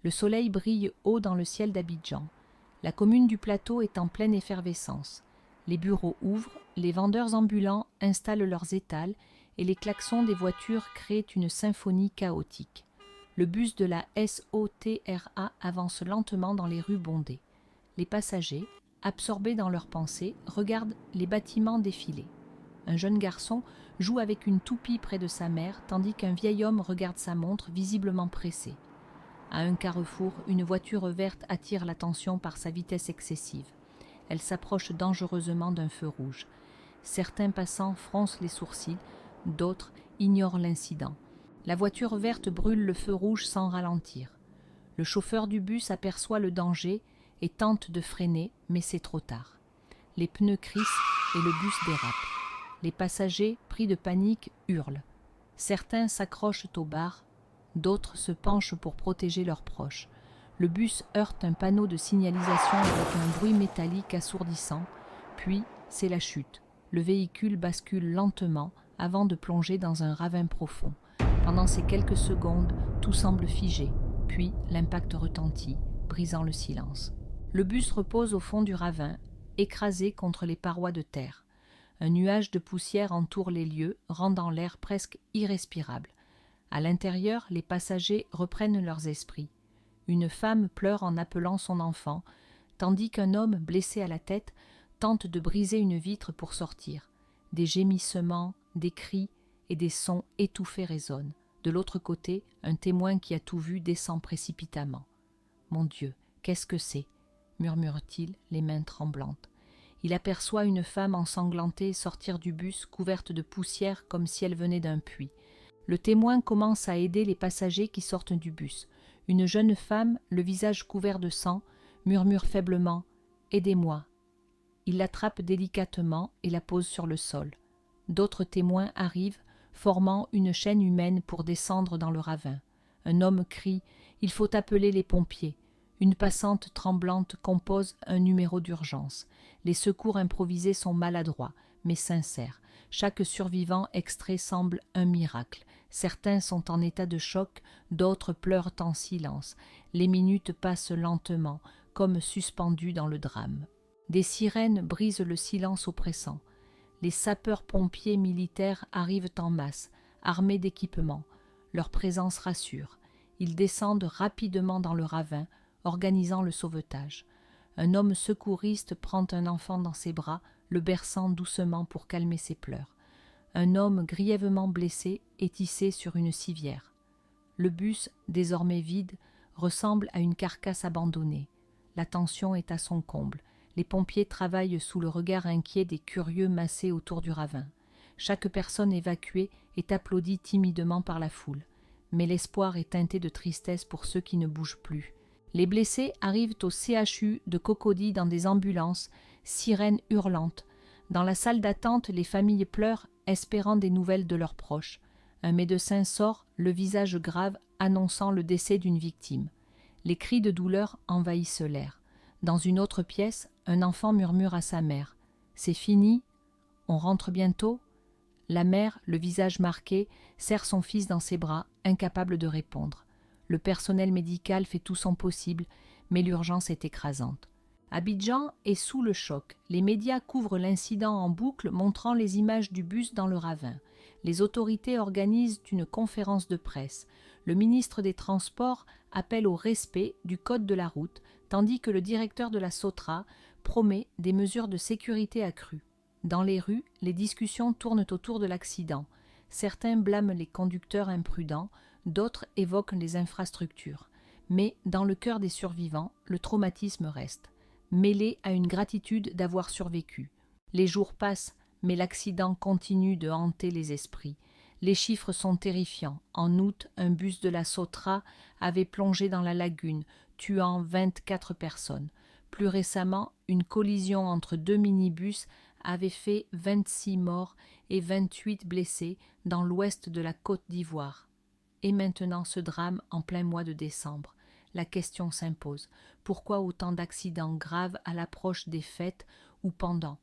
Le soleil brille haut dans le ciel d'Abidjan. La commune du plateau est en pleine effervescence. Les bureaux ouvrent, les vendeurs ambulants installent leurs étals et les klaxons des voitures créent une symphonie chaotique. Le bus de la SOTRA avance lentement dans les rues bondées. Les passagers, absorbés dans leurs pensées, regardent les bâtiments défiler. Un jeune garçon joue avec une toupie près de sa mère, tandis qu'un vieil homme regarde sa montre, visiblement pressé. À un carrefour, une voiture verte attire l'attention par sa vitesse excessive. Elle s'approche dangereusement d'un feu rouge. Certains passants froncent les sourcils, d'autres ignorent l'incident. La voiture verte brûle le feu rouge sans ralentir. Le chauffeur du bus aperçoit le danger et tente de freiner, mais c'est trop tard. Les pneus crissent et le bus dérape. Les passagers, pris de panique, hurlent. Certains s'accrochent aux barres, d'autres se penchent pour protéger leurs proches. Le bus heurte un panneau de signalisation avec un bruit métallique assourdissant, puis c'est la chute. Le véhicule bascule lentement avant de plonger dans un ravin profond. Pendant ces quelques secondes, tout semble figé, puis l'impact retentit, brisant le silence. Le bus repose au fond du ravin, écrasé contre les parois de terre. Un nuage de poussière entoure les lieux, rendant l'air presque irrespirable. À l'intérieur, les passagers reprennent leurs esprits. Une femme pleure en appelant son enfant, tandis qu'un homme, blessé à la tête, tente de briser une vitre pour sortir. Des gémissements, des cris et des sons étouffés résonnent. De l'autre côté, un témoin qui a tout vu descend précipitamment. « Mon Dieu, qu'est-ce que c'est » murmure-t-il, les mains tremblantes. Il aperçoit une femme ensanglantée sortir du bus, couverte de poussière comme si elle venait d'un puits. Le témoin commence à aider les passagers qui sortent du bus. Une jeune femme, le visage couvert de sang, murmure faiblement « Aidez-moi ». Il l'attrape délicatement et la pose sur le sol. D'autres témoins arrivent, formant une chaîne humaine pour descendre dans le ravin. Un homme crie « Il faut appeler les pompiers ». Une passante tremblante compose un numéro d'urgence. Les secours improvisés sont maladroits, mais sincères. Chaque survivant extrait semble un miracle. Certains sont en état de choc, d'autres pleurent en silence. Les minutes passent lentement, comme suspendues dans le drame. Des sirènes brisent le silence oppressant. Les sapeurs-pompiers militaires arrivent en masse, armés d'équipements. Leur présence rassure. Ils descendent rapidement dans le ravin, organisant le sauvetage. Un homme secouriste prend un enfant dans ses bras, le berçant doucement pour calmer ses pleurs. Un homme grièvement blessé est hissé sur une civière. Le bus, désormais vide, ressemble à une carcasse abandonnée. La tension est à son comble. Les pompiers travaillent sous le regard inquiet des curieux massés autour du ravin. Chaque personne évacuée est applaudie timidement par la foule. Mais l'espoir est teinté de tristesse pour ceux qui ne bougent plus. Les blessés arrivent au CHU de Cocody dans des ambulances, sirènes hurlantes. Dans la salle d'attente, les familles pleurent, espérant des nouvelles de leurs proches. Un médecin sort, le visage grave, annonçant le décès d'une victime. Les cris de douleur envahissent l'air. Dans une autre pièce, un enfant murmure à sa mère « C'est fini ? On rentre bientôt ?» La mère, le visage marqué, serre son fils dans ses bras, incapable de répondre. Le personnel médical fait tout son possible, mais l'urgence est écrasante. Abidjan est sous le choc. Les médias couvrent l'incident en boucle, montrant les images du bus dans le ravin. Les autorités organisent une conférence de presse. Le ministre des Transports appelle au respect du code de la route, tandis que le directeur de la SOTRA promet des mesures de sécurité accrues. Dans les rues, les discussions tournent autour de l'accident. Certains blâment les conducteurs imprudents, d'autres évoquent les infrastructures. Mais dans le cœur des survivants, le traumatisme reste, mêlé à une gratitude d'avoir survécu. Les jours passent, mais l'accident continue de hanter les esprits. Les chiffres sont terrifiants. En août, un bus de la SOTRA avait plongé dans la lagune, tuant 24 personnes. Plus récemment, une collision entre deux minibus avait fait 26 morts et 28 blessés dans l'ouest de la Côte d'Ivoire. Et maintenant ce drame en plein mois de décembre. La question s'impose. Pourquoi autant d'accidents graves à l'approche des fêtes ou pendant ?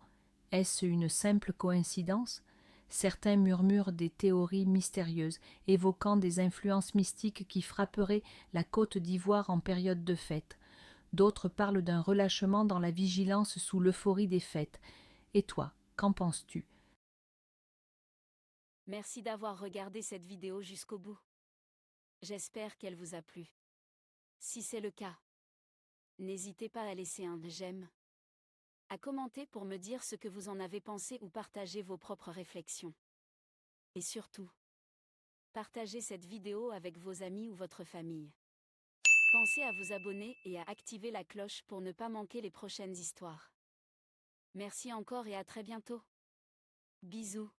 Est-ce une simple coïncidence ? Certains murmurent des théories mystérieuses, évoquant des influences mystiques qui frapperaient la Côte d'Ivoire en période de fête. D'autres parlent d'un relâchement dans la vigilance sous l'euphorie des fêtes. Et toi, qu'en penses-tu? Merci d'avoir regardé cette vidéo jusqu'au bout. J'espère qu'elle vous a plu. Si c'est le cas, n'hésitez pas à laisser un j'aime, à commenter pour me dire ce que vous en avez pensé ou partager vos propres réflexions. Et surtout, partagez cette vidéo avec vos amis ou votre famille. Pensez à vous abonner et à activer la cloche pour ne pas manquer les prochaines histoires. Merci encore et à très bientôt. Bisous.